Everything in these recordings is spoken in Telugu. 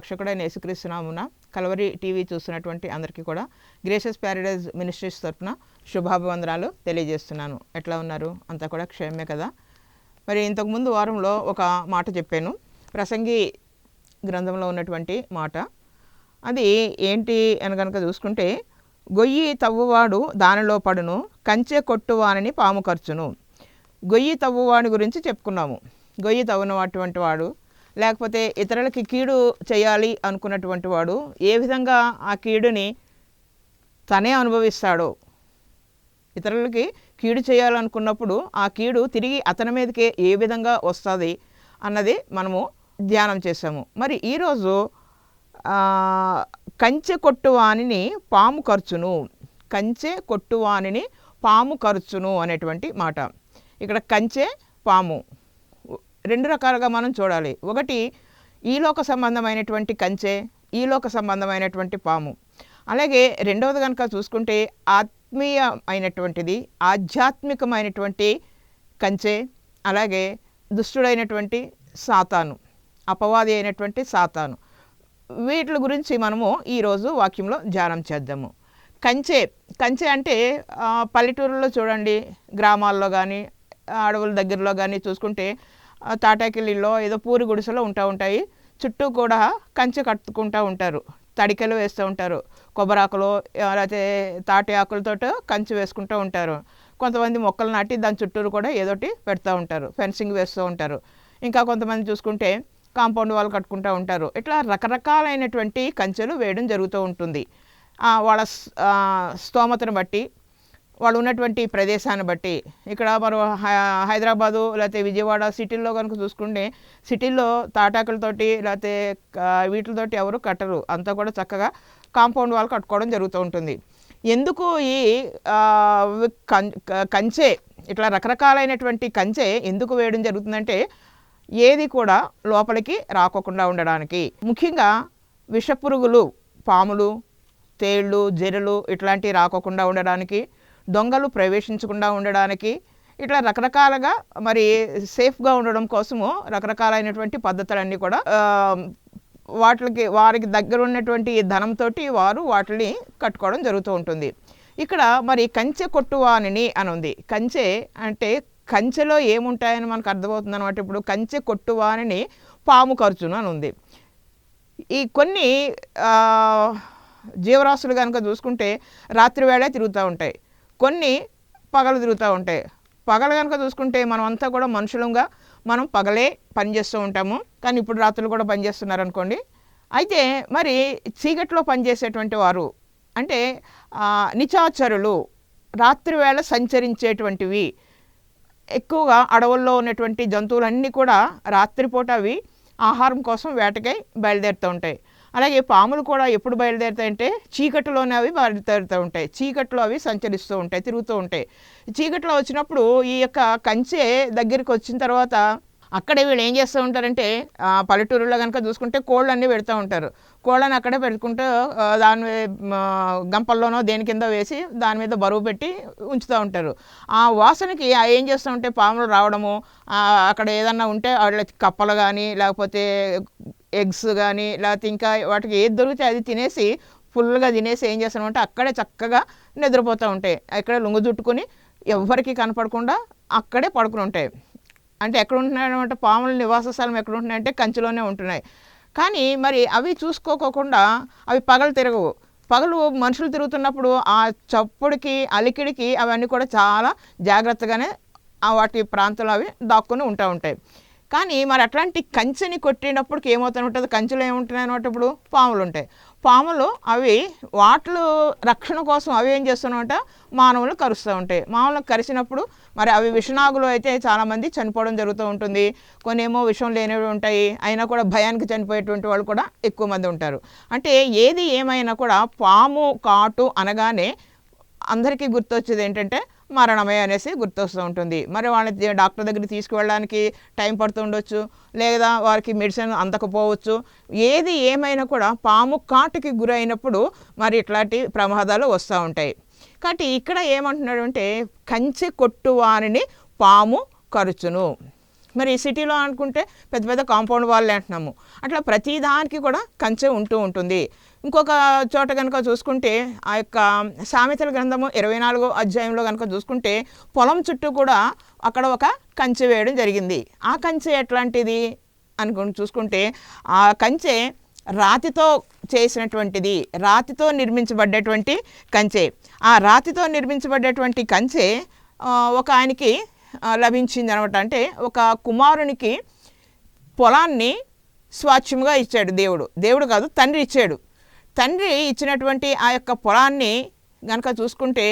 రక్షకుడైన యేసుక్రీస్తు నామమున కల్వరి టీవీ చూస్తున్నటువంటి అందరికీ కూడా గ్రేషియస్ ప్యారడైజ్ మినిస్ట్రీస్ తరఫున శుభాభివందనాలు తెలియజేస్తున్నాను. ఎట్లా ఉన్నారు? అంతా కూడా క్షేమమే కదా. మరి ఇంతకుముందు వారంలో ఒక మాట చెప్పాను, ప్రసంగి గ్రంథంలో ఉన్నటువంటి మాట. అది ఏంటి అని కనుక చూసుకుంటే, గొయ్యి తవ్వువాడు దానిలో పడును, కంచె కొట్టువానని పాము ఖర్చును. గొయ్యి తవ్వువాడి గురించి చెప్పుకున్నాము. గొయ్యి తవ్వనటువంటి వాడు, లేకపోతే ఇతరులకి కీడు చేయాలి అనుకున్నటువంటి వాడు ఏ విధంగా ఆ కీడుని తనే అనుభవిస్తాడో, ఇతరులకి కీడు చేయాలనుకున్నప్పుడు ఆ కీడు తిరిగి అతని మీదకే ఏ విధంగా వస్తుంది అన్నది మనము ధ్యానం చేసాము. మరి ఈరోజు కంచె కొట్టువానిని పాము ఖర్చును, కంచె కొట్టువానిని పాము ఖర్చును అనేటువంటి మాట. ఇక్కడ కంచె, పాము రెండు రకాలుగా మనం చూడాలి. ఒకటి ఈలోక సంబంధమైనటువంటి కంచె, ఈలోక సంబంధమైనటువంటి పాము. అలాగే రెండవది కనుక చూసుకుంటే ఆత్మీయమైనటువంటిది, ఆధ్యాత్మికమైనటువంటి కంచె, అలాగే దుష్టుడైనటువంటి సాతాను, అపవాది అయినటువంటి సాతాను. వీటి గురించి మనము ఈరోజు వాక్యంలో ధ్యానం చేద్దాము. కంచె అంటే పల్లెటూరులో చూడండి, గ్రామాల్లో కానీ అడవుల దగ్గరలో కానీ చూసుకుంటే తాటాకిళ్ళలో ఏదో పూరి గుడిసెలో ఉంటాయి. చుట్టూ కూడా కంచె కట్టుకుంటూ ఉంటారు, తడికెలు వేస్తూ ఉంటారు, కొబ్బరాకులు లేకపోతే తాటి ఆకులతో కంచె వేసుకుంటూ ఉంటారు. కొంతమంది మొక్కలు నాటి దాని చుట్టూరు కూడా ఏదోటి పెడతా ఉంటారు, ఫెన్సింగ్ వేస్తూ ఉంటారు. ఇంకా కొంతమంది చూసుకుంటే కాంపౌండ్ వాళ్ళు కట్టుకుంటూ ఉంటారు. ఇట్లా రకరకాలైనటువంటి కంచెలు వేయడం జరుగుతూ ఉంటుంది. వాళ్ళ స్తోమతను బట్టి, వాళ్ళు ఉన్నటువంటి ప్రదేశాన్ని బట్టి. ఇక్కడ మనం హైదరాబాదు లేకపోతే విజయవాడ సిటీల్లో కనుక చూసుకుంటే, సిటీల్లో తాటాకులతోటి లేకపోతే వీటితోటి ఎవరు కట్టరు, అంతా కూడా చక్కగా కాంపౌండ్ వాళ్ళు కట్టుకోవడం జరుగుతూ ఉంటుంది. ఎందుకు ఈ కంచె, ఇట్లా రకరకాలైనటువంటి కంచె ఎందుకు వేయడం జరుగుతుందంటే, ఏది కూడా లోపలికి రాకోకుండా ఉండడానికి. ముఖ్యంగా విషపురుగులు, పాములు, తేళ్ళు, జెర్రెలు ఇట్లాంటివి రాకోకుండా ఉండడానికి, దొంగలు ప్రవేశించకుండా ఉండడానికి, ఇట్లా రకరకాలుగా మరి సేఫ్గా ఉండడం కోసము రకరకాలైనటువంటి పద్ధతులన్నీ కూడా వారికి దగ్గర ఉన్నటువంటి ధనంతో వారు వాటిని కట్టుకోవడం జరుగుతూ ఉంటుంది. ఇక్కడ మరి కంచె కొట్టువానిని అని ఉంది. కంచె అంటే కంచెలో ఏముంటాయని మనకు అర్థమవుతుంది అనమాట. ఇప్పుడు కంచె కొట్టువానిని పాము ఖర్చును అని ఉంది. ఈ కొన్ని జీవరాశులు కనుక చూసుకుంటే రాత్రి వేళ తిరుగుతూ ఉంటాయి, కొన్ని పగలు తిరుగుతూ ఉంటాయి. పగలు కనుక చూసుకుంటే మనం అంతా కూడా మనుషులంగా మనం పగలే పనిచేస్తూ ఉంటాము, కానీ ఇప్పుడు రాత్రులు కూడా పనిచేస్తున్నారు అనుకోండి. అయితే మరి చీకట్లో పనిచేసేటువంటి వారు అంటే నిశాచరులు, రాత్రి వేళ సంచరించేటువంటివి. ఎక్కువగా అడవుల్లో ఉన్నటువంటి జంతువులన్నీ కూడా రాత్రిపూట అవి ఆహారం కోసం వేటకై బయలుదేరుతూ ఉంటాయి. అలాగే పాములు కూడా ఎప్పుడు బయలుదేరుతాయంటే చీకటిలోనే అవి బయలుదేరుతూ ఉంటాయి, చీకట్లో అవి సంచరిస్తూ ఉంటాయి, తిరుగుతూ ఉంటాయి. చీకట్లో వచ్చినప్పుడు ఈ యొక్క కంచె దగ్గరికి వచ్చిన తర్వాత అక్కడే వీళ్ళు ఏం చేస్తూ ఉంటారంటే, పల్లెటూరులో కనుక చూసుకుంటే కోళ్ళన్నీ పెడుతూ ఉంటారు. కోళ్ళని అక్కడే పెట్టుకుంటూ దాని గంపల్లోనో దేని కింద వేసి దాని మీద బరువు పెట్టి ఉంచుతూ ఉంటారు. ఆ వాసనకి ఏం చేస్తూ ఉంటే పాములు రావడము, అక్కడ ఏదన్నా ఉంటే వాళ్ళ కప్పలు కానీ లేకపోతే ఎగ్స్ కానీ లేకపోతే ఇంకా వాటికి ఏది దొరికితే అది తినేసి ఫుల్గా తినేసి ఏం చేస్తామంటే అక్కడే చక్కగా నిద్రపోతూ ఉంటాయి. అక్కడే లుంగు చుట్టుకుని ఎవరికి కనపడకుండా అక్కడే పడుకుని ఉంటాయి. అంటే ఎక్కడ ఉంటున్నాయన్నమాట, పాముల నివాస స్థలం ఎక్కడ ఉంటున్నాయంటే కంచెలోనే ఉంటున్నాయి. కానీ మరి అవి చూసుకోకుండా అవి పగలు తిరగవు. పగలు మనుషులు తిరుగుతున్నప్పుడు ఆ చప్పుడికి, అలికిడికి అవన్నీ కూడా చాలా జాగ్రత్తగానే వాటి ప్రాంతంలో అవి దాక్కుని ఉంటాయి. కానీ మరి అట్లాంటి కంచెని కొట్టినప్పటికి ఏమవుతూ ఉంటుంది, కంచెలో ఏముంటున్నాయి అన్నమాట, ఇప్పుడు పాములు ఉంటాయి. పాములు అవి వాటిలో రక్షణ కోసం అవి ఏం చేస్తున్నాయంట, మానవులు కరుస్తూ ఉంటాయి. మానవులకు కరిచినప్పుడు మరి అవి విషనాగులు అయితే చాలామంది చనిపోవడం జరుగుతూ ఉంటుంది. కొన్ని ఏమో విషం లేనివి ఉంటాయి, అయినా కూడా భయానికి చనిపోయేటువంటి వాళ్ళు కూడా ఎక్కువ మంది ఉంటారు. అంటే ఏది ఏమైనా కూడా పాము కాటు అనగానే అందరికీ గుర్తొచ్చేది ఏంటంటే మరణమే అనేసి గుర్తొస్తూ ఉంటుంది. మరి వాళ్ళని డాక్టర్ దగ్గరికి తీసుకువెళ్ళడానికి టైం పడుతూ ఉండొచ్చు, లేదా వారికి మెడిసిన్ అందకపోవచ్చు. ఏది ఏమైనా కూడా పాము కాటుకి గురైనప్పుడు మరి ఇట్లాంటి ప్రమాదాలు వస్తూ ఉంటాయి. కాబట్టి ఇక్కడ ఏమంటున్నాడు అంటే, కంచె కొట్టువానిని పాము కరుచును. మరి సిటీలో అనుకుంటే పెద్ద పెద్ద కాంపౌండ్ వాళ్ళే అంటున్నాము. అట్లా ప్రతి దానికి కూడా కంచె ఉంటూ ఉంటుంది. ఇంకొక చోట కనుక చూసుకుంటే ఆ యొక్క సామెతల గ్రంథము 24వ అధ్యాయంలో కనుక చూసుకుంటే పొలం చుట్టూ కూడా అక్కడ ఒక కంచె వేయడం జరిగింది. ఆ కంచె ఎట్లాంటిది అనుకుని చూసుకుంటే ఆ కంచె రాతితో చేసినటువంటిది, రాతితో నిర్మించబడ్డటువంటి కంచె. ఆ రాతితో నిర్మించబడ్డటువంటి కంచె ఒక ఆయనకి లభించింది అనమాట. అంటే ఒక కుమారునికి పొలాన్ని స్వాచ్ఛముగా ఇచ్చాడు దేవుడు కాదు, తండ్రి ఇచ్చాడు. తండ్రి ఇచ్చినటువంటి ఆ యొక్క పొలాన్ని కనుక చూసుకుంటే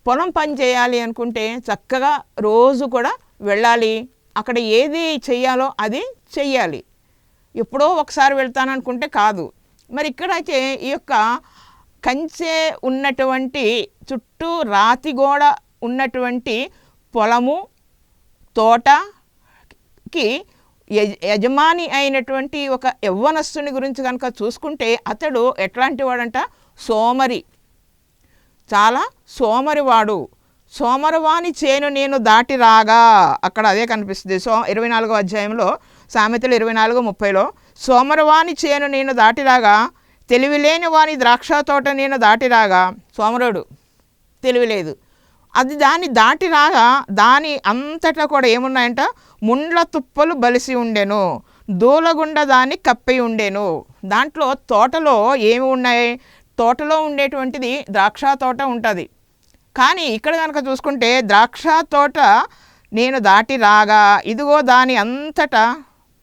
పొలం పని చేయాలి అనుకుంటే చక్కగా రోజు కూడా వెళ్ళాలి, అక్కడ ఏది చెయ్యాలో అది చెయ్యాలి. ఎప్పుడో ఒకసారి వెళ్తాననుకుంటే కాదు. మరి ఇక్కడైతే ఈ యొక్క కంచె ఉన్నటువంటి చుట్టూ రాతి గోడ ఉన్నటువంటి పొలము తోటకి యజమాని అయినటువంటి ఒక యవ్వనస్తుని గురించి కనుక చూసుకుంటే అతడు ఎట్లాంటి వాడంట? సోమరి, చాలా సోమరివాడు. సోమరవాని చేను నేను దాటి రాగా, అక్కడ అదే కనిపిస్తుంది 24వ అధ్యాయంలో సామెతలు 24:30లో సోమరవాని చేను నేను దాటి రాగా, తెలివిలేని వాని ద్రాక్ష తోట నేను దాటి రాగా. సోమరుడు తెలివిలేదు, అది దాన్ని దాటి రాగా దాని అంతటా కూడా ఏమున్నాయంట? ముండ్ల తుప్పలు బలిసి ఉండెను, దూలగుండ దాన్ని కప్పి ఉండెను. దాంట్లో తోటలో ఏమి ఉన్నాయి? తోటలో ఉండేటువంటిది ద్రాక్ష తోట ఉంటుంది. కానీ ఇక్కడ కనుక చూసుకుంటే ద్రాక్ష తోట నేను దాటి రాగా ఇదిగో దాని అంతటా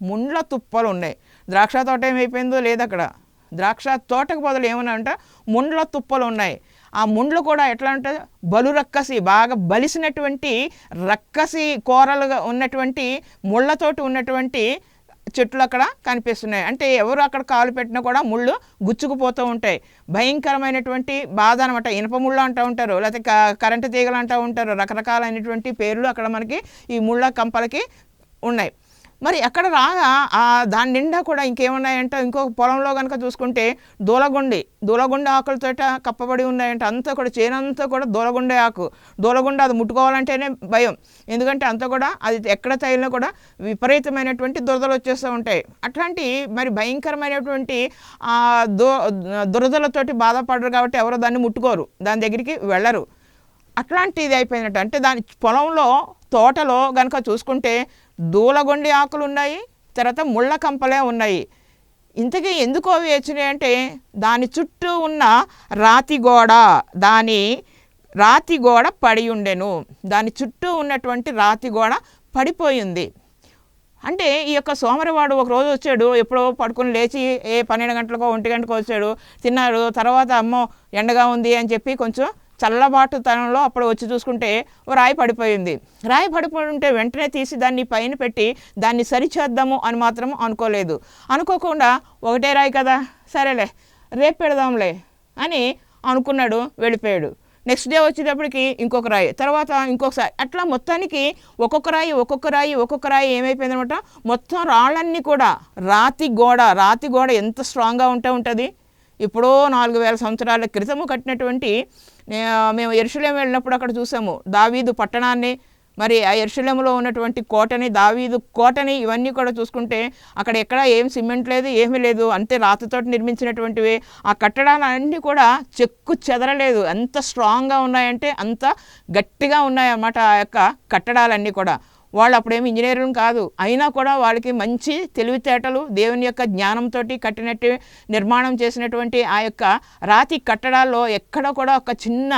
ముండ్ల తుప్పలు ఉన్నాయి. ద్రాక్ష తోట ఏమైపోయిందో లేదు అక్కడ. ద్రాక్ష తోటకు బదులు ఏమన్నా అంటే ముండ్ల తుప్పలు ఉన్నాయి. ఆ ముండ్లు కూడా ఎట్లా అంటే బలు రక్కసి, బాగా బలిసినటువంటి రక్కసి కూరలుగా ఉన్నటువంటి ముళ్ళతోటి ఉన్నటువంటి చెట్లు అక్కడ కనిపిస్తున్నాయి. అంటే ఎవరు అక్కడ కాలు పెట్టినా కూడా ముళ్ళు గుచ్చుకుపోతూ ఉంటాయి. భయంకరమైనటువంటి బాధ అనమాట. ఇనప ముళ్ళు అంటూ ఉంటారు, లేకపోతే కరెంటు తీగలు అంటూ ఉంటారు. రకరకాలైనటువంటి పేర్లు అక్కడ మనకి ఈ ముళ్ళ కంపలకి ఉన్నాయి. మరి అక్కడ రాగా దాని నిండా కూడా ఇంకేమున్నాయంటే ఇంకొక పొలంలో కనుక చూసుకుంటే దూలగుండ ఆకులతోట కప్పబడి ఉన్నాయంటే. అంతా కూడా చేనంతా కూడా దూలగుండే ఆకు. దూలగుండ అది ముట్టుకోవాలంటేనే భయం, ఎందుకంటే అంతా కూడా అది ఎక్కడ తగిలినా కూడా విపరీతమైనటువంటి దురదలు వచ్చేస్తూ ఉంటాయి. అట్లాంటి మరి భయంకరమైనటువంటి దురదలతోటి బాధపడరు కాబట్టి ఎవరో దాన్ని ముట్టుకోరు, దాని దగ్గరికి వెళ్ళరు. అట్లాంటిది అయిపోయినట్టు. అంటే దాని పొలంలో తోటలో కనుక చూసుకుంటే దూలగొండి ఆకులు ఉన్నాయి, తర్వాత ముళ్ళ కంపలే ఉన్నాయి. ఇంతకీ ఎందుకు అవి వచ్చినాయి అంటే దాని చుట్టూ ఉన్న రాతి గోడ పడి ఉండెను. దాని చుట్టూ ఉన్నటువంటి రాతి గోడ పడిపోయింది. అంటే ఈ యొక్క సోమరివాడు ఒక రోజు వచ్చాడు, ఎప్పుడో పడుకుని లేచి 12 గంటలకో 1 గంటకో వచ్చాడు, తిన్నాడు. తర్వాత అమ్మో ఎండగా ఉంది అని చెప్పి కొంచెం చల్లబాటుతనంలో అప్పుడు వచ్చి చూసుకుంటే ఓ రాయి పడిపోయింది. రాయి పడిపోయి ఉంటే వెంటనే తీసి దాన్ని పైన పెట్టి దాన్ని సరిచేద్దాము అని మాత్రం అనుకోలేదు. అనుకోకుండా ఒకటే రాయి కదా, సరేలే రేపు పెడదాంలే అని అనుకున్నాడు, వెళ్ళిపోయాడు. నెక్స్ట్ డే వచ్చేటప్పటికి ఇంకొక రాయి, తర్వాత ఇంకొకసారి, అట్లా మొత్తానికి ఒక్కొక్క రాయి ఏమైపోయిందనమాట? మొత్తం రాళ్ళన్నీ కూడా రాతి గోడ ఎంత స్ట్రాంగ్గా ఉంటుంది. ఇప్పుడో 4000 సంవత్సరాల క్రితము కట్టినటువంటి, మేము యెరూషలేము వెళ్ళినప్పుడు అక్కడ చూసాము దావీదు పట్టణాన్ని, మరి ఆ యెరూషలేములో ఉన్నటువంటి కోటని, దావీదు కోటని, ఇవన్నీ కూడా చూసుకుంటే అక్కడ ఎక్కడ ఏం సిమెంట్ లేదు, ఏమీ లేదు, అంతే రాతితోటి నిర్మించినటువంటివి. ఆ కట్టడాలన్నీ కూడా చెక్కు చెదరలేదు. ఎంత స్ట్రాంగ్గా ఉన్నాయంటే అంత గట్టిగా ఉన్నాయన్నమాట ఆ యొక్క కట్టడాలన్నీ కూడా. వాళ్ళు అప్పుడేమి ఇంజనీరింగ్ కాదు, అయినా కూడా వాళ్ళకి మంచి తెలివితేటలు, దేవుని యొక్క జ్ఞానంతో కట్టినట్టు నిర్మాణం చేసినటువంటి ఆ యొక్క రాతి కట్టడాల్లో ఎక్కడ కూడా ఒక చిన్న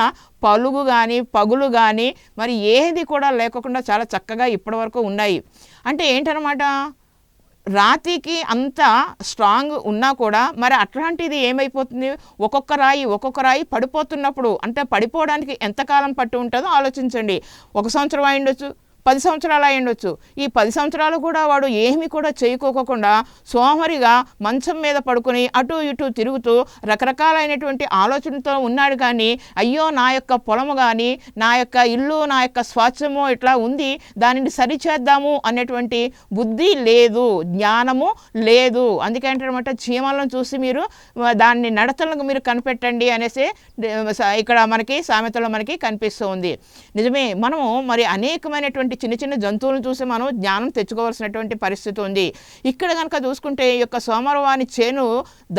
పలుగు కానీ పగులు కానీ మరి ఏది కూడా లేకుండా చాలా చక్కగా ఇప్పటి వరకు ఉన్నాయి. అంటే ఏంటనమాట, రాతికి అంత స్ట్రాంగ్ ఉన్నా కూడా మరి అట్లాంటిది ఏమైపోతుంది, ఒక్కొక్క రాయి పడిపోతున్నప్పుడు, అంటే పడిపోవడానికి ఎంతకాలం పట్టు ఉంటుందో ఆలోచించండి. 1 సంవత్సరం అయ్యుండొచ్చు, 10 సంవత్సరాలు అయ్యుండొచ్చు. ఈ 10 సంవత్సరాలు కూడా వాడు ఏమీ కూడా చేయకోకుండా సోమరిగా మంచం మీద పడుకొని అటు ఇటు తిరుగుతూ రకరకాలైనటువంటి ఆలోచనతో ఉన్నాడు. కానీ అయ్యో నా యొక్క పొలము కానీ, నా యొక్క ఇల్లు, నా యొక్క స్వాస్థ్యము ఇట్లా ఉంది, దానిని సరిచేద్దాము అనేటువంటి బుద్ధి లేదు, జ్ఞానము లేదు. అందుకే అంటారన్నమాట, చీమలను చూసి మీరు దాన్ని నడతలకు మీరు కనిపెట్టండి అనేసి ఇక్కడ మనకి సామెతలో మనకి కనిపిస్తూ ఉంది. నిజమే, మనము మరి అనేకమైనటువంటి ఉండేటువంటి చిన్న చిన్న జంతువులను చూసి మనం జ్ఞానం తెచ్చుకోవాల్సినటువంటి పరిస్థితి ఉంది. ఇక్కడ కనుక చూసుకుంటే ఈ యొక్క సోమరవాని చేను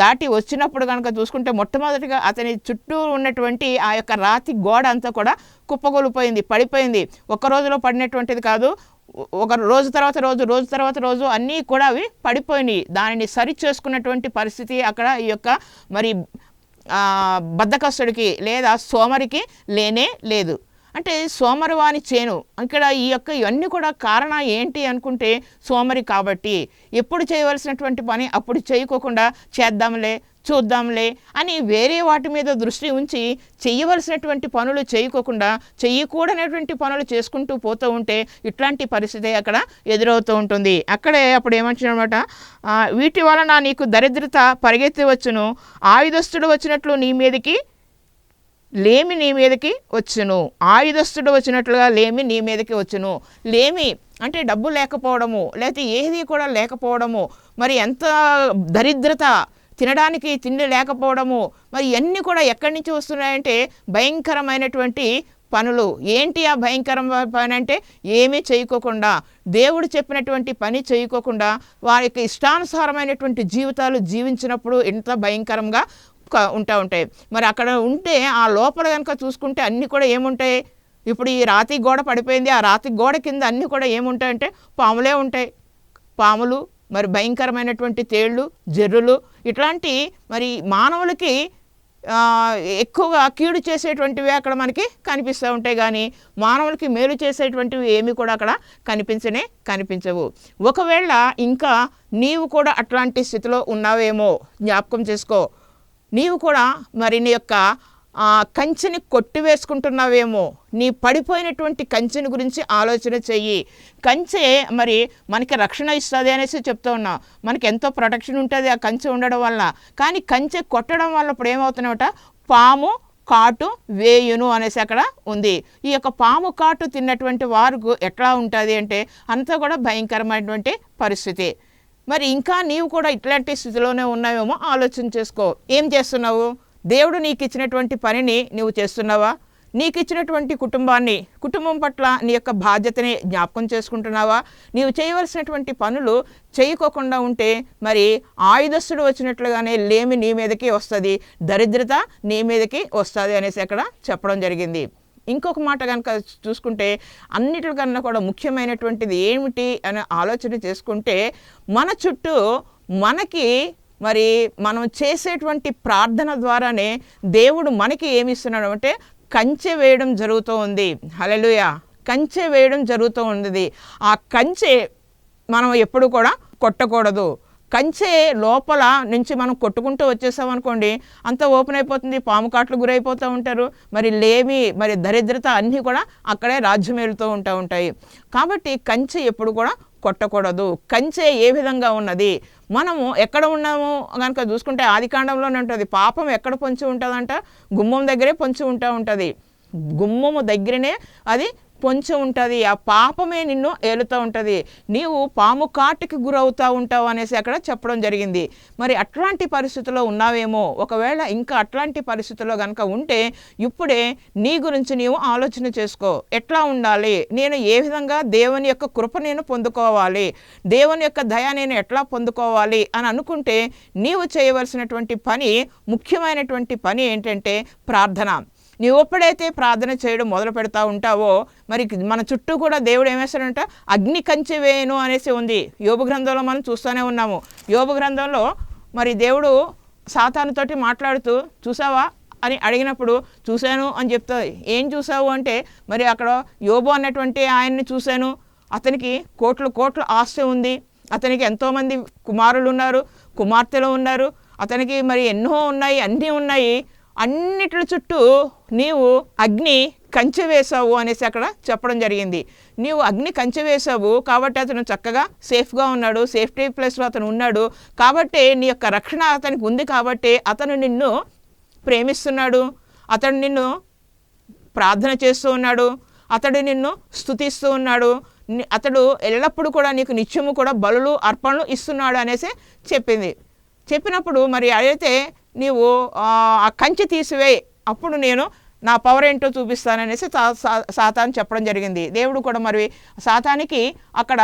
దాటి వచ్చినప్పుడు కనుక చూసుకుంటే మొట్టమొదటిగా అతని చుట్టూ ఉన్నటువంటి ఆ యొక్క రాతి గోడ అంతా కూడా కుప్పగొలిపోయింది, పడిపోయింది. ఒక్క రోజులో పడినటువంటిది కాదు, ఒక రోజు తర్వాత రోజు, రోజు తర్వాత రోజు అన్నీ కూడా అవి పడిపోయినాయి. దానిని సరి చేసుకున్నటువంటి పరిస్థితి అక్కడ ఈ యొక్క మరి బద్ధకస్తుడికి లేదా సోమరికి లేనే లేదు. అంటే సోమరివాని చేను ఇక్కడ ఈ యొక్క ఇవన్నీ కూడా కారణం ఏంటి అనుకుంటే సోమరి కాబట్టి ఎప్పుడు చేయవలసినటువంటి పని అప్పుడు చేయకోకుండా చేద్దాంలే చూద్దాంలే అని వేరే వాటి మీద దృష్టి ఉంచి చేయవలసినటువంటి పనులు చేయకోకుండా చేయకూడనటువంటి పనులు చేసుకుంటూ పోతూ ఉంటే ఇట్లాంటి పరిస్థితి అక్కడ ఎదురవుతూ ఉంటుంది. అక్కడే అప్పుడు ఏమంటున్నమాట, వీటి వలన నీకు దరిద్రత పరిగెత్తి వచ్చును, ఆయుధస్తుడు వచ్చినట్లు నీ మీదకి లేమి నీ మీదకి వచ్చును. ఆయుధస్తుడు వచ్చినట్లుగా లేమి నీ మీదకి వచ్చును. లేమి అంటే డబ్బు లేకపోవడము, లేకపోతే ఏది కూడా లేకపోవడము, మరి ఎంత దరిద్రత, తినడానికి తిండి లేకపోవడము, మరి ఇవన్నీ కూడా ఎక్కడి నుంచి వస్తున్నాయంటే భయంకరమైనటువంటి పనులు. ఏంటి ఆ భయంకరమైన పని అంటే ఏమీ చేయకోకుండా, దేవుడు చెప్పినటువంటి పని చేయకోకుండా వారికి ఇష్టానుసారమైనటువంటి జీవితాలు జీవించినప్పుడు ఎంత భయంకరంగా ఉంటాయి. మరి అక్కడ ఉంటే ఆ లోపల కనుక చూసుకుంటే అన్నీ కూడా ఏముంటాయి? ఇప్పుడు ఈ రాతి గోడ పడిపోయింది, ఆ రాతి గోడ కింద అన్నీ కూడా ఏముంటాయంటే పాములే ఉంటాయి. పాములు, మరి భయంకరమైనటువంటి తేళ్ళు, జర్రులు, ఇట్లాంటి మరి మానవులకి ఎక్కువగా కీడు చేసేటువంటివి అక్కడ మనకి కనిపిస్తూ ఉంటాయి. కానీ మానవులకి మేలు చేసేటువంటివి ఏమి కూడా అక్కడ కనిపించవు. ఒకవేళ ఇంకా నీవు కూడా అట్లాంటి స్థితిలో ఉన్నావేమో జ్ఞాపకం చేసుకో. నీవు కూడా మరి నీ యొక్క కంచెని కొట్టివేసుకుంటున్నావేమో, నీ పడిపోయినటువంటి కంచెని గురించి ఆలోచన చెయ్యి. కంచె మరి మనకి రక్షణ ఇస్తుంది అనేసి చెప్తూ ఉన్నాం. మనకి ఎంతో ప్రొటెక్షన్ ఉంటుంది ఆ కంచె ఉండడం వల్ల. కానీ కంచె కొట్టడం వల్ల ఇప్పుడు ఏమవుతున్నాయట, పాము కాటు వేయును అనేసి అక్కడ ఉంది. ఈ యొక్క పాము కాటు తిన్నటువంటి వారికి ఎట్లా ఉంటుంది అంటే అంతా కూడా భయంకరమైనటువంటి పరిస్థితి. మరి ఇంకా నీవు కూడా ఇట్లాంటి స్థితిలోనే ఉన్నావేమో ఆలోచన చేసుకో. ఏం చేస్తున్నావు? దేవుడు నీకు ఇచ్చినటువంటి పనిని నువ్వు చేస్తున్నావా? నీకు ఇచ్చినటువంటి కుటుంబం పట్ల నీ యొక్క బాధ్యతని జ్ఞాపకం చేసుకుంటున్నావా? నీవు చేయవలసినటువంటి పనులు చేయకోకుండా ఉంటే మరి ఆయుధస్తుడు వచ్చినట్లుగానే లేమి నీ మీదకి వస్తుంది, దరిద్రత నీ మీదకి వస్తుంది అనేసి అక్కడ చెప్పడం జరిగింది. ఇంకొక మాట కనుక చూసుకుంటే అన్నిటికన్నా కూడా ముఖ్యమైనటువంటిది ఏమిటి అని ఆలోచన చేసుకుంటే మన చుట్టూ మనకి మరి మనం చేసేటువంటి ప్రార్థన ద్వారానే దేవుడు మనకి ఏమి ఇస్తున్నాడు అంటే కంచె వేయడం జరుగుతూ ఉంది. హల్లెలూయా! కంచె వేయడం జరుగుతూ ఉంది. ఆ కంచె మనం ఎప్పుడు కూడా కొట్టకూడదు. కంచె లోపల నుంచి మనం కొట్టుకుంటూ వచ్చేసామనుకోండి, అంతా ఓపెన్ అయిపోతుంది, పాము కాట్లు గురైపోతూ ఉంటారు. మరి లేమి, మరి దరిద్రత అన్నీ కూడా అక్కడే రాజ్యం వెళ్తూ ఉంటాయి. కాబట్టి కంచె ఎప్పుడు కూడా కొట్టకూడదు. కంచె ఏ విధంగా ఉన్నది, మనము ఎక్కడ ఉన్నాము కనుక చూసుకుంటే ఆదికాండంలోనే ఉంటుంది. పాపం ఎక్కడ పొంచి ఉంటుందంట, గుమ్మం దగ్గరే పొంచి ఉంటుంది. గుమ్మము దగ్గరనే అది పొంచి ఉంటుంది. ఆ పాపమే నిన్ను ఏలుతూ ఉంటుంది. నీవు పాము కాటుకి గురవుతూ ఉంటావు అనేసి అక్కడ చెప్పడం జరిగింది. మరి అట్లాంటి పరిస్థితుల్లో ఉన్నావేమో. ఒకవేళ ఇంకా అట్లాంటి పరిస్థితుల్లో కనుక ఉంటే ఇప్పుడే నీ గురించి నీవు ఆలోచన చేసుకో. ఎట్లా ఉండాలి, నేను ఏ విధంగా దేవుని యొక్క కృప నేను పొందుకోవాలి, దేవుని యొక్క దయ నేను ఎట్లా పొందుకోవాలి అని అనుకుంటే నీవు చేయవలసినటువంటి పని, ముఖ్యమైనటువంటి పని ఏంటంటే ప్రార్థన. నీవు ఎప్పుడైతే ప్రార్థన చేయడం మొదలు పెడతా ఉంటావో మరి మన చుట్టూ కూడా దేవుడు ఏమేస్తాడంట, అగ్ని కంచె వేయను అనేసి ఉంది. యోబు గ్రంథంలో మనం చూస్తూనే ఉన్నాము. యోబు గ్రంథంలో మరి దేవుడు సాతానుతోటి మాట్లాడుతూ చూసావా అని అడిగినప్పుడు చూశాను అని చెప్తుంది. ఏం చూసావు అంటే మరి అక్కడ యోబు అన్నటువంటి ఆయన్ని చూశాను, అతనికి కోట్ల ఆస్తి ఉంది, అతనికి ఎంతోమంది కుమారులు ఉన్నారు, కుమార్తెలు ఉన్నారు, అతనికి మరి ఎన్నో ఉన్నాయి, అన్నీ ఉన్నాయి, అన్నిటి చుట్టూ నీవు అగ్ని కంచె వేసావు అనేసి అక్కడ చెప్పడం జరిగింది. నీవు అగ్ని కంచె వేసావు కాబట్టి అతను చక్కగా సేఫ్గా ఉన్నాడు, సేఫ్టీ ప్లేస్లో అతను ఉన్నాడు కాబట్టి నీ యొక్క రక్షణ అతనికి ఉంది కాబట్టి అతను నిన్ను ప్రేమిస్తున్నాడు, అతడు నిన్ను ప్రార్థన చేస్తూ ఉన్నాడు, అతడు నిన్ను స్తుతిస్తూ ఉన్నాడు, అతడు ఎల్లప్పుడూ కూడా నీకు నిత్యము కూడా బలులు అర్పణలు ఇస్తున్నాడు అనేసి చెప్పినప్పుడు మరి అయితే నీవు ఆ కంచె తీసివేయి, అప్పుడు నేను నా పవర్ ఏంటో చూపిస్తాననేసి సాతాను చెప్పడం జరిగింది. దేవుడు కూడా మరి సాతానికి అక్కడ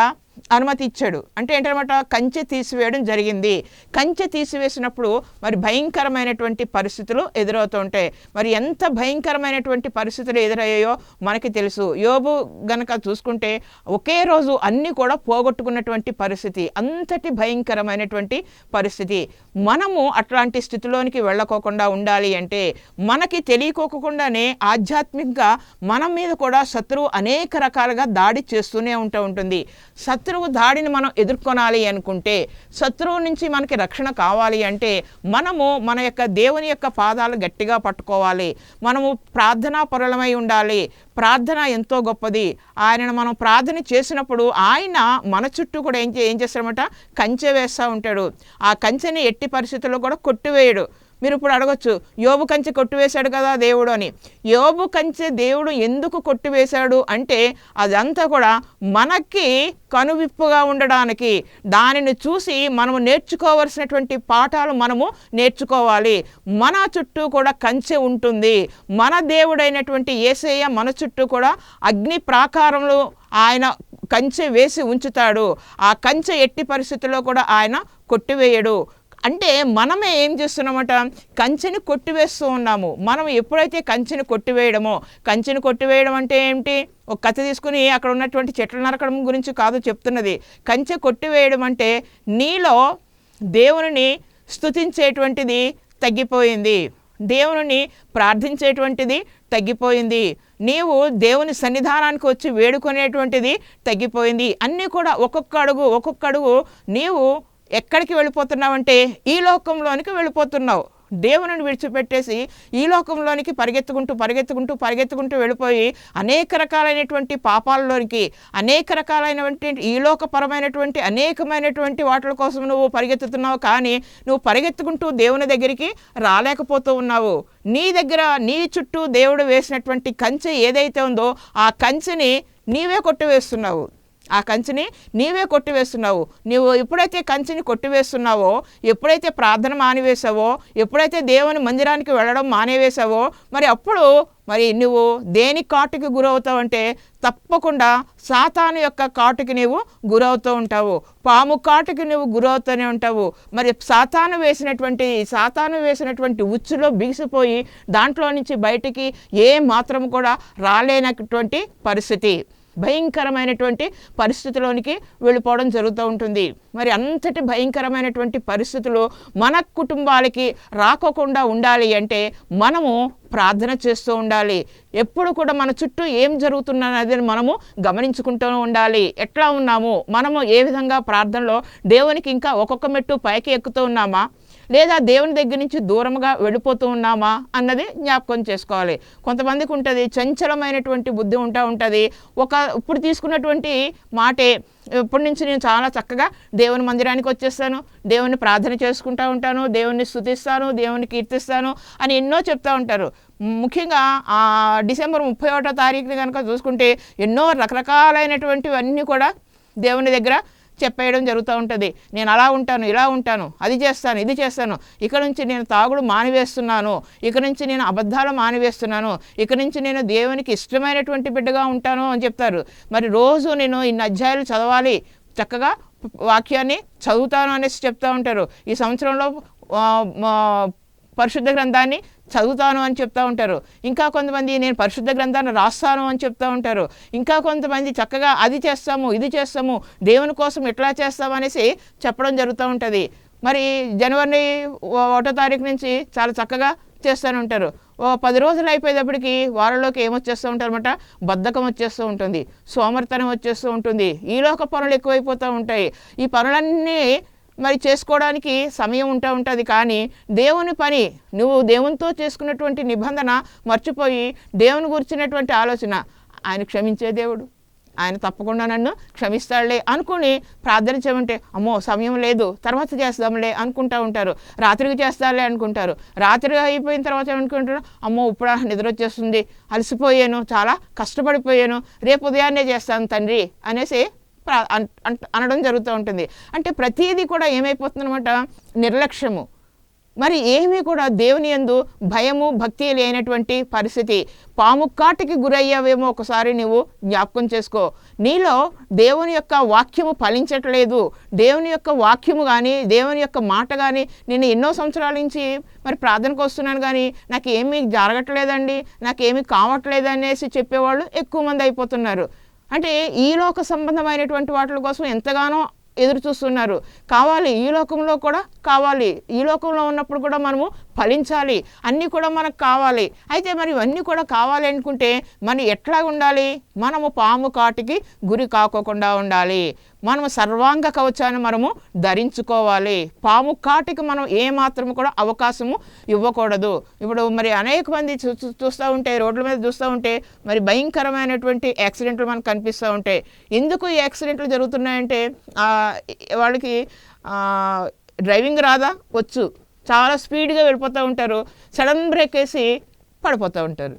అనుమతి ఇచ్చాడు. అంటే ఏంటన్నమాట, కంచె తీసివేయడం జరిగింది. కంచె తీసివేసినప్పుడు మరి భయంకరమైనటువంటి పరిస్థితులు ఎదురవుతూ ఉంటాయి. మరి ఎంత భయంకరమైనటువంటి పరిస్థితులు ఎదురయ్యాయో మనకి తెలుసు. యోబు గనక చూసుకుంటే ఒకే రోజు అన్నీ కూడా పోగొట్టుకున్నటువంటి పరిస్థితి, అంతటి భయంకరమైనటువంటి పరిస్థితి. మనము అట్లాంటి స్థితిలోనికి వెళ్ళకోకుండా ఉండాలి అంటే మనకి తెలియకోకుండానే ఆధ్యాత్మికంగా మన మీద కూడా శత్రువు అనేక రకాలుగా దాడి చేస్తూనే ఉంటుంది. శత్రువు దాడిని మనం ఎదుర్కొనాలి అనుకుంటే, శత్రువు నుంచి మనకి రక్షణ కావాలి అంటే మనము మన యొక్క దేవుని యొక్క పాదాలు గట్టిగా పట్టుకోవాలి. మనము ప్రార్థనా పరులమై ఉండాలి. ప్రార్థన ఎంతో గొప్పది. ఆయనను మనం ప్రార్థన చేసినప్పుడు ఆయన మన చుట్టూ కూడా ఏం చేస్తాడన్నమాట, కంచె వేస్తూ ఉంటాడు. ఆ కంచెని ఎట్టి పరిస్థితుల్లో కూడా కొట్టివేయడు. మీరు ఇప్పుడు అడగొచ్చు, యోబు కంచె కొట్టివేశాడు కదా దేవుడు అని. యోబు కంచె దేవుడు ఎందుకు కొట్టివేశాడు అంటే అదంతా కూడా మనకి కనువిప్పుగా ఉండడానికి, దానిని చూసి మనము నేర్చుకోవలసినటువంటి పాఠాలు మనము నేర్చుకోవాలి. మన చుట్టూ కూడా కంచె ఉంటుంది. మన దేవుడైనటువంటి యేసయ్య మన చుట్టూ కూడా అగ్ని ప్రాకారంలో ఆయన కంచె వేసి ఉంచుతాడు. ఆ కంచె ఎట్టి పరిస్థితుల్లో కూడా ఆయన కొట్టివేయడు. అంటే మనమే ఏం చేస్తున్నామట, కంచెని కొట్టివేస్తూ ఉన్నాము. మనం ఎప్పుడైతే కంచెని కొట్టివేయడమో, కంచెని కొట్టివేయడం అంటే ఏమిటి, ఒక కత్తి తీసుకుని అక్కడ ఉన్నటువంటి చెట్లు నరకడం గురించి కాదు చెప్తున్నది. కంచె కొట్టివేయడం అంటే నీలో దేవుని స్తుతించేటువంటిది తగ్గిపోయింది, దేవుని ప్రార్థించేటువంటిది తగ్గిపోయింది, నీవు దేవుని సన్నిధానానికి వచ్చి వేడుకునేటువంటిది తగ్గిపోయింది. అన్నీ కూడా ఒక్కొక్క అడుగు నీవు ఎక్కడికి వెళ్ళిపోతున్నావంటే ఈ లోకంలోనికి వెళ్ళిపోతున్నావు. దేవుని విడిచిపెట్టేసి ఈ లోకంలోనికి పరిగెత్తుకుంటూ వెళ్ళిపోయి అనేక రకాలైనటువంటి పాపాలలోనికి, అనేక రకాలైనటువంటి ఈ లోకపరమైనటువంటి అనేకమైనటువంటి వాటి కోసం నువ్వు పరిగెత్తుతున్నావు. కానీ నువ్వు పరిగెత్తుకుంటూ దేవుని దగ్గరికి రాలేకపోతూ ఉన్నావు. నీ చుట్టూ దేవుడు వేసినటువంటి కంచె ఏదైతే ఉందో ఆ కంచెని నీవే కొట్టివేస్తున్నావు. ఆ కంచెని నీవే కొట్టివేస్తున్నావు. నువ్వు ఎప్పుడైతే కంచెని కొట్టివేస్తున్నావో, ఎప్పుడైతే ప్రార్థన మానివేసావో, ఎప్పుడైతే దేవుని మందిరానికి వెళ్ళడం మానేవేసావో, మరి అప్పుడు మరి నువ్వు దేని కాటుకి గురవుతావంటే తప్పకుండా సాతాను యొక్క కాటుకి నీవు గురవుతూ ఉంటావు. పాము కాటుకి నువ్వు గురవుతూనే ఉంటావు. మరి సాతాను వేసినటువంటి ఉచ్చులో బిగిసిపోయి దాంట్లో నుంచి బయటికి ఏ మాత్రం కూడా రాలేనటువంటి పరిస్థితి, భయంకరమైనటువంటి పరిస్థితిలోనికి వెళ్ళిపోవడం జరుగుతూ ఉంటుంది. మరి అంతటి భయంకరమైనటువంటి పరిస్థితులు మన కుటుంబాలకి రాకోకుండా ఉండాలి అంటే మనము ప్రార్థన చేస్తూ ఉండాలి. ఎప్పుడు కూడా మన చుట్టూ ఏం జరుగుతున్నది మనము గమనించుకుంటూ ఉండాలి. ఎట్లా ఉన్నాము, మనము ఏ విధంగా ప్రార్థనలో దేవునికి ఇంకా ఒక్కొక్క మెట్టు పైకి ఎక్కుతూ ఉన్నామా, లేదా దేవుని దగ్గర నుంచి దూరంగా వెళ్ళిపోతూ ఉన్నామా అన్నది జ్ఞాపకం చేసుకోవాలి. కొంతమందికి ఉంటుంది చంచలమైనటువంటి బుద్ధి ఉంటుంది. ఇప్పుడు తీసుకున్నటువంటి మాటే ఇప్పటి నుంచి నేను చాలా చక్కగా దేవుని మందిరానికి వచ్చేస్తాను, దేవుని ప్రార్థన చేసుకుంటూ ఉంటాను, దేవుని స్తుతిస్తాను, దేవుని కీర్తిస్తాను అని ఎన్నో చెప్తూ ఉంటారు. ముఖ్యంగా డిసెంబర్ 31వ తారీఖుని కనుక చూసుకుంటే ఎన్నో రకరకాలైనటువంటివన్నీ కూడా దేవుని దగ్గర చెప్పేయడం జరుగుతూ ఉంటుంది. నేను అలా ఉంటాను, ఇలా ఉంటాను, అది చేస్తాను, ఇది చేస్తాను, ఇక నుంచి నేను తాగుడు మానివేస్తున్నాను, ఇక నుంచి నేను అబద్ధాలు మానివేస్తున్నాను, ఇక నుంచి నేను దేవునికి ఇష్టమైనటువంటి బిడ్డగా ఉంటాను అని చెప్తారు. మరి రోజు నేను ఇన్ని అధ్యాయాలు చదవాలి, చక్కగా వాక్యాన్ని చదువుతాను అనేసి చెప్తూ ఉంటారు. ఈ సంవత్సరంలో పరిశుద్ధ గ్రంథాన్ని చదువుతాను అని చెప్తూ ఉంటారు. ఇంకా కొంతమంది నేను పరిశుద్ధ గ్రంథాన్ని రాస్తాను అని చెప్తూ ఉంటారు. ఇంకా కొంతమంది చక్కగా అది చేస్తాము, ఇది చేస్తాము, దేవుని కోసం ఎట్లా చేస్తాము అనేసి చెప్పడం జరుగుతూ ఉంటుంది. మరి జనవరి 1వ తారీఖు నుంచి చాలా చక్కగా చేస్తూనే ఉంటారు. 10 రోజులు అయిపోయేటప్పటికి వారిలోకి ఏమొచ్చేస్తూ ఉంటారన్నమాట, బద్ధకం వచ్చేస్తూ ఉంటుంది, సోమరితనం వచ్చేస్తూ ఉంటుంది, ఈలోక పనులు ఎక్కువైపోతూ ఉంటాయి. ఈ పనులన్నీ మరి చేసుకోవడానికి సమయం ఉంటుంది. కానీ దేవుని పని, నువ్వు దేవునితో చేసుకున్నటువంటి నిబంధన మర్చిపోయి దేవుని గురించినటువంటి ఆలోచన, ఆయన క్షమించే దేవుడు, ఆయన తప్పకుండా నన్ను క్షమిస్తాడులే అనుకుని ప్రార్థన చేయమంటే అమ్మో సమయం లేదు, తర్వాత చేస్తాంలే అనుకుంటూ ఉంటారు. రాత్రికి చేస్తారులే అనుకుంటారు. రాత్రి అయిపోయిన తర్వాత ఏమనుకుంటారు, అమ్మో ఇప్పుడు నిద్ర వచ్చేస్తుంది, అలసిపోయాను, చాలా కష్టపడిపోయాను, రేపు ఉదయాన్నే చేస్తాను తండ్రి అనేసి అనడం జరుగుతూ ఉంటుంది. అంటే ప్రతిదీ కూడా ఏమైపోతుందన్నమాట, నిర్లక్ష్యము. మరి ఏమీ కూడా దేవుని యందు భయము భక్తి లేనటువంటి పరిస్థితి. పాము కాటికి గురయ్యావేమో ఒకసారి నువ్వు జ్ఞాపకం చేసుకో. నీలో దేవుని యొక్క వాక్యము ఫలించట్లేదు. దేవుని యొక్క వాక్యము కానీ దేవుని యొక్క మాట కానీ నేను ఎన్నో సంవత్సరాల నుంచి మరి ప్రార్థనకు వస్తున్నాను కానీ నాకు ఏమీ జరగట్లేదండి, నాకేమీ కావట్లేదు అనేసి చెప్పేవాళ్ళు ఎక్కువ మంది అయిపోతున్నారు. అంటే ఈ లోక సంబంధమైనటువంటి వాటి కోసం ఎంతగానో ఎదురు చూస్తున్నారు. కావాలి, ఈ లోకంలో కూడా కావాలి, ఈ లోకంలో ఉన్నప్పుడు కూడా మనము ఫలించాలి, అన్నీ కూడా మనకు కావాలి. అయితే మరి ఇవన్నీ కూడా కావాలి అనుకుంటే మనం ఎట్లా ఉండాలి? మనము పాము కాటికి గురి కాకోకుండా ఉండాలి. మనము సర్వాంగ కవచాన్ని మనము ధరించుకోవాలి. పాము కాటికి మనం ఏమాత్రము కూడా అవకాశము ఇవ్వకూడదు. ఇప్పుడు మరి అనేక మంది చూస్తూ ఉంటే, రోడ్ల మీద చూస్తూ ఉంటే మరి భయంకరమైనటువంటి యాక్సిడెంట్లు మనకు కనిపిస్తూ ఉంటాయి. ఎందుకు ఈ యాక్సిడెంట్లు జరుగుతున్నాయంటే వాళ్ళకి డ్రైవింగ్ రాదా? వచ్చు, చాలా స్పీడ్గా వెళ్ళిపోతూ ఉంటారు, సడన్ బ్రేక్ వేసి పడిపోతూ ఉంటారు.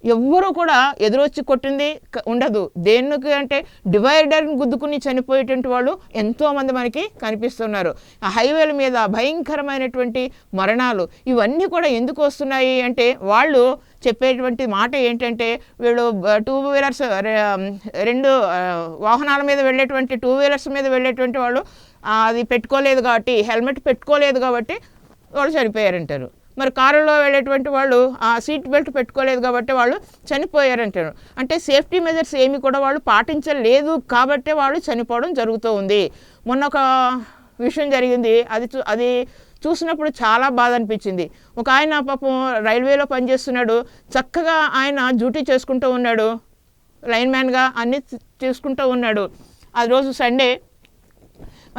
ఎవ్వరూ కూడా ఎదురొచ్చి కొట్టింది ఉండదు. దేనికి అంటే డివైడర్ని గుద్దుకుని చనిపోయేటువంటి వాళ్ళు ఎంతోమంది మనకి కనిపిస్తున్నారు. ఆ హైవేల మీద భయంకరమైనటువంటి మరణాలు ఇవన్నీ కూడా ఎందుకు వస్తున్నాయి అంటే వాళ్ళు చెప్పేటువంటి మాట ఏంటంటే వీళ్ళు 2 వీలర్స్ 2 వాహనాల మీద వెళ్ళేటువంటి 2 వీలర్స్ మీద వెళ్ళేటువంటి వాళ్ళు అది పెట్టుకోలేదు కాబట్టి, హెల్మెట్ పెట్టుకోలేదు కాబట్టి వాళ్ళు చనిపోయారంటారు. మరి కారులో వెళ్ళేటువంటి వాళ్ళు ఆ సీట్ బెల్ట్ పెట్టుకోలేదు కాబట్టి వాళ్ళు చనిపోయారంటారు. అంటే సేఫ్టీ మెజర్స్ ఏమి కూడా వాళ్ళు పాటించలేదు కాబట్టి వాళ్ళు చనిపోవడం జరుగుతూ ఉంది. మొన్న ఒక విషయం జరిగింది, అది చూసినప్పుడు చాలా బాధ అనిపించింది. ఒక ఆయన పాపం రైల్వేలో పనిచేస్తున్నాడు, చక్కగా ఆయన డ్యూటీ చేసుకుంటూ ఉన్నాడు, లైన్మ్యాన్గా అన్నీ చేసుకుంటూ ఉన్నాడు. అది రోజు సండే.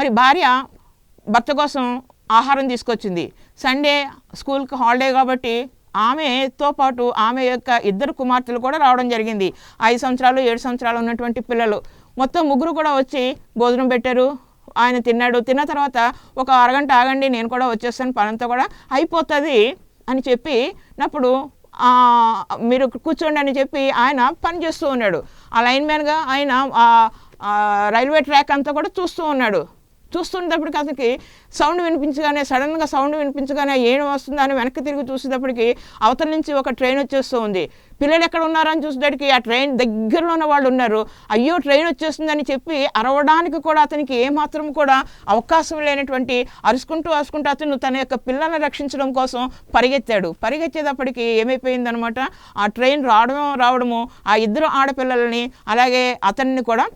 మరి భార్య భర్త కోసం ఆహారం తీసుకొచ్చింది. సండే స్కూల్కి హాలిడే కాబట్టి ఆమెతో పాటు ఆమె యొక్క 2 కుమార్తెలు కూడా రావడం జరిగింది. 5 సంవత్సరాలు 7 సంవత్సరాలు ఉన్నటువంటి పిల్లలు మొత్తం 3 కూడా వచ్చి భోజనం పెట్టారు. ఆయన తిన్నాడు. తిన్న తర్వాత ఒక అరగంట ఆగండి, నేను కూడా వచ్చేస్తాను, పనంతా కూడా అయిపోతుంది అని చెప్పినప్పుడు మీరు కూర్చోండి అని చెప్పి ఆయన పని చేస్తూ ఉన్నాడు. ఆ లైన్మ్యాన్గా ఆయన రైల్వే ట్రాక్ అంతా కూడా చూస్తూ ఉన్నాడు. చూస్తున్నప్పటికి అతనికి సౌండ్ వినిపించగానే, సడన్గా సౌండ్ వినిపించగానే ఏం వస్తుందో అని వెనక్కి తిరిగి చూసేటప్పటికి అవతల నుంచి ఒక ట్రైన్ వచ్చేస్తూ ఉంది. పిల్లలు ఎక్కడ ఉన్నారని చూసేటప్పటికి ఆ ట్రైన్ దగ్గరలో ఉన్న వాళ్ళు ఉన్నారు. అయ్యో ట్రైన్ వచ్చేస్తుందని చెప్పి అరవడానికి కూడా అతనికి ఏమాత్రం కూడా అవకాశం లేనటువంటి అరుచుకుంటూ అతను తన యొక్క పిల్లల్ని రక్షించడం కోసం పరిగెత్తేటప్పటికి ఏమైపోయిందనమాట, ఆ ట్రైన్ రావడము ఆ 2 ఆడపిల్లలని అలాగే అతన్ని కూడా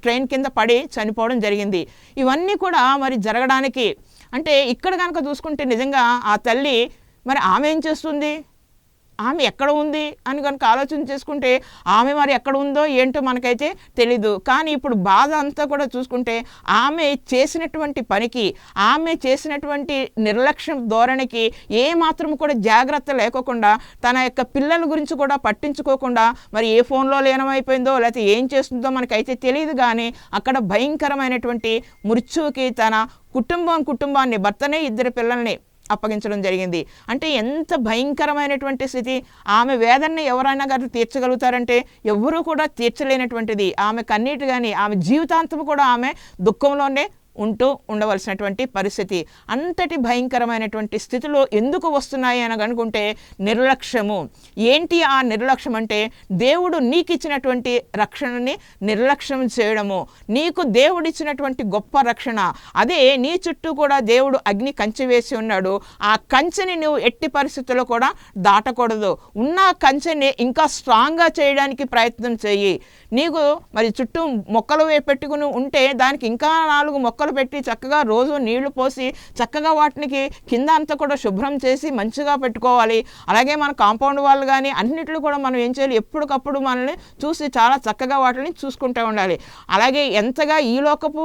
ట్రైన్ కింద పడి చనిపోవడం జరిగింది. ఇవన్నీ కూడా మరి జరగడానికి అంటే ఇక్కడ కనుక చూసుకుంటే నిజంగా ఆ తల్లి మరి ఆమె ఏం చేస్తుంది, ఆమె ఎక్కడ ఉంది అని కనుక ఆలోచన చేసుకుంటే ఆమె మరి ఎక్కడ ఉందో ఏంటో మనకైతే తెలీదు. కానీ ఇప్పుడు బాధ అంతా కూడా చూసుకుంటే ఆమె చేసినటువంటి పనికి, ఆమె చేసినటువంటి నిర్లక్ష్యం ధోరణికి ఏమాత్రం కూడా జాగ్రత్త లేకోకుండా తన యొక్క పిల్లల గురించి కూడా పట్టించుకోకుండా మరి ఏ ఫోన్లో లీనమైపోయిందో లేకపోతే ఏం చేస్తుందో మనకైతే తెలియదు. కానీ అక్కడ భయంకరమైనటువంటి మృత్యువుకి తన కుటుంబాన్ని భర్తనే 2 పిల్లల్ని అప్పగించడం జరిగింది. అంటే ఎంత భయంకరమైనటువంటి స్థితి. ఆమె వేదనని ఎవరైనా కానీ తీర్చగలుగుతారంటే ఎవ్వరూ కూడా తీర్చలేనటువంటిది. ఆమె కన్నీటి కానీ ఆమె జీవితాంతం కూడా ఆమె దుఃఖంలోనే ఉండవలసినటువంటి పరిస్థితి. అంతటి భయంకరమైనటువంటి స్థితిలో ఎందుకు వస్తున్నాయి అని అనుకుంటే నిర్లక్ష్యము. ఏంటి ఆ నిర్లక్ష్యం అంటే దేవుడు నీకు ఇచ్చినటువంటి రక్షణని నిర్లక్ష్యం చేయడము. నీకు దేవుడిచ్చినటువంటి గొప్ప రక్షణ అదే, నీ చుట్టూ కూడా దేవుడు అగ్ని కంచె వేసి ఉన్నాడు. ఆ కంచెని నువ్వు ఎట్టి పరిస్థితుల్లో కూడా దాటకూడదు. ఉన్న కంచెని ఇంకా స్ట్రాంగ్గా చేయడానికి ప్రయత్నం చేయి. నీకు మరి చుట్టూ మొక్కలు పెట్టుకుని ఉంటే దానికి ఇంకా 4 మొక్కలు పెట్టి చక్కగా రోజు నీళ్లు పోసి చక్కగా వాటికి కింద అంతా కూడా శుభ్రం చేసి మంచిగా పెట్టుకోవాలి. అలాగే మన కాంపౌండ్ వాళ్ళు కానీ అన్నిట్లు కూడా మనం ఏం చేయాలి, ఎప్పటికప్పుడు మనల్ని చూసి చాలా చక్కగా వాటిని చూసుకుంటూ ఉండాలి. అలాగే ఎంతగా ఈ లోకపు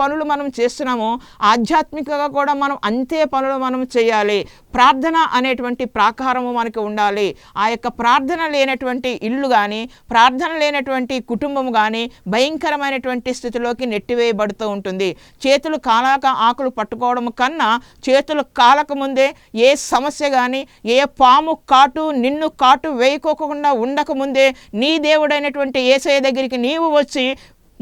పనులు మనం చేస్తున్నామో ఆధ్యాత్మికంగా కూడా మనం అంతే పనులు మనం చేయాలి. ప్రార్థన అనేటువంటి ప్రాకారము మనకి ఉండాలి. ఆ యొక్క ప్రార్థన లేనటువంటి ఇల్లు కానీ ప్రార్థన లేనటువంటి కుటుంబం కానీ భయంకరమైనటువంటి స్థితిలోకి నెట్టివేయబడుతూ ఉంటుంది. చేతులు కాలాక ఆకులు పట్టుకోవడం కన్నా చేతులు కాలక ముందే ఏ సమస్య కానీ ఏ పాము కాటు నిన్ను కాటు వేయకోకుండా ఉండకముందే నీ దేవుడైనటువంటి యేసయ్య దగ్గరికి నీవు వచ్చి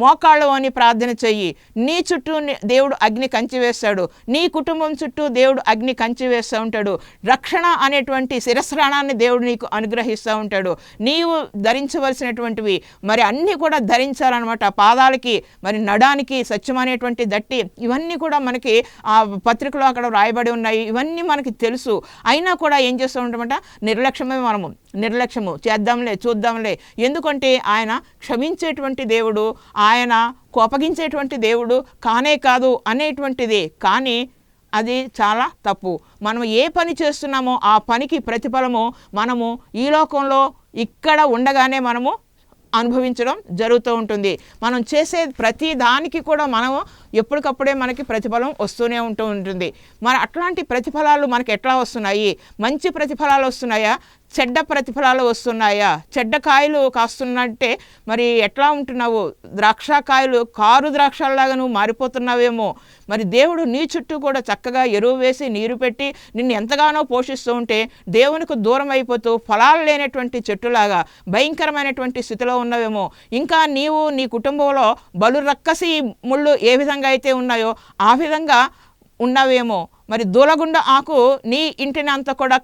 మోకాళ్ళు అని ప్రార్థన చెయ్యి. నీ చుట్టూ దేవుడు అగ్ని కంచి వేస్తాడు. నీ కుటుంబం చుట్టూ దేవుడు అగ్ని కంచి వేస్తూ ఉంటాడు. రక్షణ అనేటువంటి శిరస్త్రాణాన్ని దేవుడు నీకు అనుగ్రహిస్తూ ఉంటాడు. నీవు ధరించవలసినటువంటివి మరి అన్నీ కూడా ధరించాలన్నమాట. పాదాలకి మరి నడానికి సత్యం అనేటువంటి దట్టి, ఇవన్నీ కూడా మనకి ఆ పత్రికలో అక్కడ రాయబడి ఉన్నాయి. ఇవన్నీ మనకి తెలుసు. అయినా కూడా ఏం చేస్తూ ఉంటామంట, నిర్లక్ష్యము చేద్దాంలే చూద్దాంలే. ఎందుకంటే ఆయన క్షమించేటువంటి దేవుడు, ఆయన కోపగించేటువంటి దేవుడు కానే కాదు అనేటువంటిది. కానీ అది చాలా తప్పు. మనం ఏ పని చేస్తున్నామో ఆ పనికి ప్రతిఫలము మనము ఈ లోకంలో ఇక్కడ ఉండగానే మనము అనుభవించడం జరుగుతూ ఉంటుంది. మనం చేసే ప్రతి దానికి కూడా మనము ఎప్పటికప్పుడే మనకి ప్రతిఫలం వస్తూనే ఉంటుంది. మరి అట్లాంటి ప్రతిఫలాలు మనకి ఎట్లా వస్తున్నాయి? మంచి ప్రతిఫలాలు వస్తున్నాయా, చెడ్డ ప్రతిఫలాలు వస్తున్నాయా? చెడ్డ కాయలు కాస్తున్నట్టే మరి ఎట్లా ఉంటున్నావు? ద్రాక్షకాయలు కారు ద్రాక్షలాగా నువ్వు మారిపోతున్నావేమో. మరి దేవుడు నీ చుట్టూ కూడా చక్కగా ఎరువు వేసి నీరు పెట్టి నిన్ను ఎంతగానో పోషిస్తూ ఉంటే దేవునికి దూరం అయిపోతూ ఫలాలు లేనటువంటి చెట్టులాగా భయంకరమైనటువంటి స్థితిలో ఉన్నవేమో. ఇంకా నీవు నీ కుటుంబంలో బలు రక్కసి ముళ్ళు ఏ విధంగా అయితే ఉన్నాయో ఆ విధంగా ఉన్నవేమో. మరి దూలగుండ ఆకు నీ ఇంటిని అంతా కూడా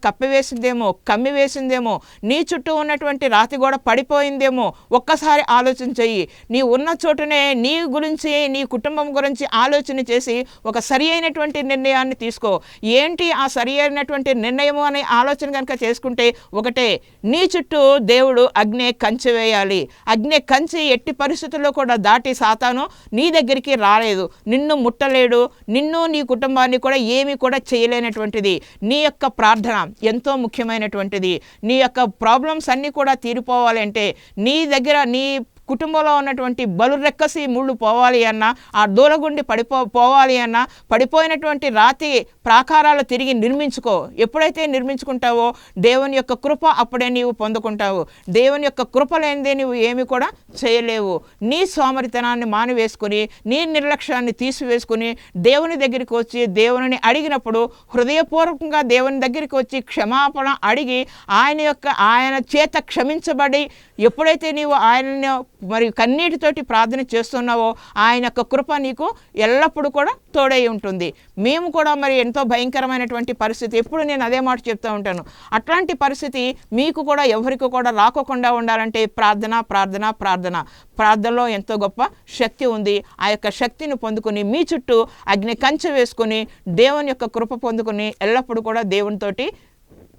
కమ్మివేసిందేమో. నీ చుట్టూ ఉన్నటువంటి రాతి గోడ పడిపోయిందేమో. ఒక్కసారి ఆలోచన చెయ్యి. నీ ఉన్న చోటునే నీ గురించి, నీ కుటుంబం గురించి ఆలోచన చేసి ఒక సరి అయినటువంటి నిర్ణయాన్ని తీసుకో. ఏంటి ఆ సరి అయినటువంటి నిర్ణయము అనే ఆలోచన కనుక చేసుకుంటే ఒకటే, నీ చుట్టూ దేవుడు అగ్ని కంచె వేయాలి. అగ్ని కంచె ఎట్టి పరిస్థితుల్లో కూడా దాటి సాతాను నీ దగ్గరికి రాలేదు, నిన్ను ముట్టలేడు, నిన్ను నీ కుటుంబాన్ని కూడా ఏమి కూడా చేయలేనటువంటిది. నీ యొక్క ప్రార్థన ఎంతో ముఖ్యమైనటువంటిది. నీ యొక్క ప్రాబ్లమ్స్ అన్నీ కూడా తీరిపోవాలంటే నీ కుటుంబంలో ఉన్నటువంటి బలు రెక్కసి ముళ్ళు పోవాలి అన్నా, ఆ దూలగుండి పోవాలి అన్నా, పడిపోయినటువంటి రాతి ప్రాకారాలు తిరిగి నిర్మించుకో. ఎప్పుడైతే నిర్మించుకుంటావో దేవుని యొక్క కృప అప్పుడే నీవు పొందుకుంటావు. దేవుని యొక్క కృప లేనిదే నీవు ఏమి కూడా చేయలేవు. నీ సోమరితనాన్ని మానివేసుకుని, నీ నిర్లక్ష్యాన్ని తీసివేసుకుని దేవుని దగ్గరికి వచ్చి దేవుని అడిగినప్పుడు హృదయపూర్వకంగా దేవుని దగ్గరికి వచ్చి క్షమాపణ అడిగి ఆయన చేత క్షమించబడి ఎప్పుడైతే నీవు ఆయనను మరి కన్నీటితోటి ప్రార్థన చేస్తున్నావో ఆయన యొక్క కృప నీకు ఎల్లప్పుడూ కూడా తోడై ఉంటుంది. మేము కూడా మరి ఎంతో భయంకరమైనటువంటి పరిస్థితి, ఎప్పుడు నేను అదే మాట చెప్తూ ఉంటాను. అట్లాంటి పరిస్థితి మీకు కూడా ఎవరికి కూడా రాకోకుండా ఉండాలంటే ప్రార్థనలో ఎంతో గొప్ప శక్తి ఉంది. ఆ యొక్క శక్తిని పొందుకొని మీ చుట్టూ అగ్ని కంచె వేసుకొని దేవుని యొక్క కృప పొందుకొని ఎల్లప్పుడూ కూడా దేవునితోటి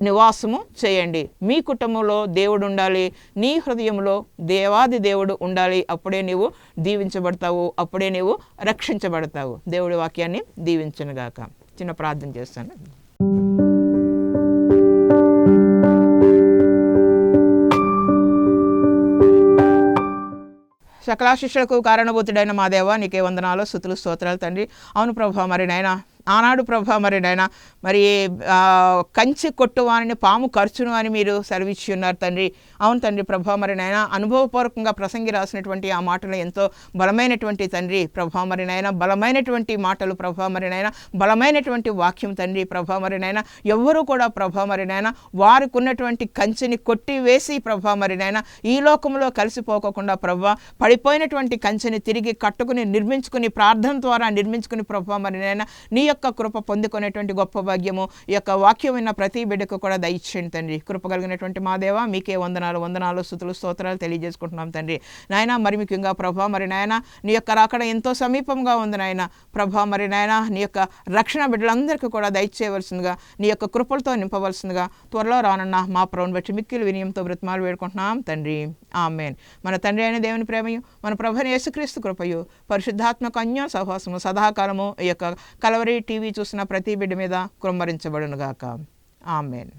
నివాసము చేయండి. మీ కుటుంబంలో దేవుడు ఉండాలి, నీ హృదయంలో దేవాది దేవుడు ఉండాలి. అప్పుడే నీవు దీవించబడతావు, అప్పుడే నీవు రక్షించబడతావు. దేవుడి వాక్యాన్ని దీవించునుగాక. చిన్న ప్రార్థన చేస్తాను. సకలాశిష్యులకు కారణభూతుడైన మా దేవా, నీకే వందనాలు, స్తుతులు, స్తోత్రాలు తండ్రి. అవును ప్రభా, మరి నాయనా ఆనాడు ప్రభా మరి నాయన మరి కంచి కొట్టువాని పాము ఖర్చును అని మీరు సెలవిచ్చి ఉన్నారు తండ్రి. అవును తండ్రి ప్రభా మరి నాయన అనుభవపూర్వకంగా ప్రసంగి రాసినటువంటి ఆ మాటలు ఎంతో బలమైనటువంటి తండ్రి ప్రభా మరి నాయన, బలమైనటువంటి మాటలు ప్రభా మరి నాయన, బలమైనటువంటి వాక్యం తండ్రి ప్రభా మరి నాయన. ఎవ్వరూ కూడా ప్రభా మరి నాయన వారికి ఉన్నటువంటి కంచెని కొట్టివేసి ప్రభా మరి నాయన ఈ లోకంలో కలిసిపోకుండా ప్రభా పడిపోయినటువంటి కంచెని తిరిగి కట్టుకుని నిర్మించుకుని ప్రార్థన ద్వారా నిర్మించుకుని ప్రభా మరి నాయన నీ యొక్క కృప పొందుకునేటువంటి గొప్ప భాగ్యము ఈ యొక్క వాక్యం విన్న ప్రతి బిడ్డకు కూడా దయచేయండి తండ్రి. కృప కలిగినటువంటి మా దేవ మీకే వందనాలు స్తుతులు స్తోత్రాలు తెలియజేసుకుంటున్నాం తండ్రి. నాయన మరి ముఖ్యంగా ప్రభా మరి నాయన నీ యొక్క రాకడ ఎంతో సమీపంగా ఉంది నాయన ప్రభా మరి నాయన నీ యొక్క రక్షణ బిడ్డలందరికీ కూడా దయచేయవలసిందిగా నీ యొక్క కృపలతో నింపవలసిందిగా త్వరలో రానున్న మా ప్రభువుని బట్టి మిక్కిలి వినయంతో బ్రతిమాలు వేడుకుంటున్నాం తండ్రి. ఆమేన్. మన తండ్రి అయిన దేవుని ప్రేమయు, మన ప్రభువైన యేసుక్రీస్తు కృపయు, పరిశుద్ధాత్మక అన్యోన్య సహవాసము సదాకాలము ఈ యొక్క కలవరి టీవీ చూసిన ప్రతి బిడ్డ మీద కుమ్మరించబడునుగాక. ఆమేన్.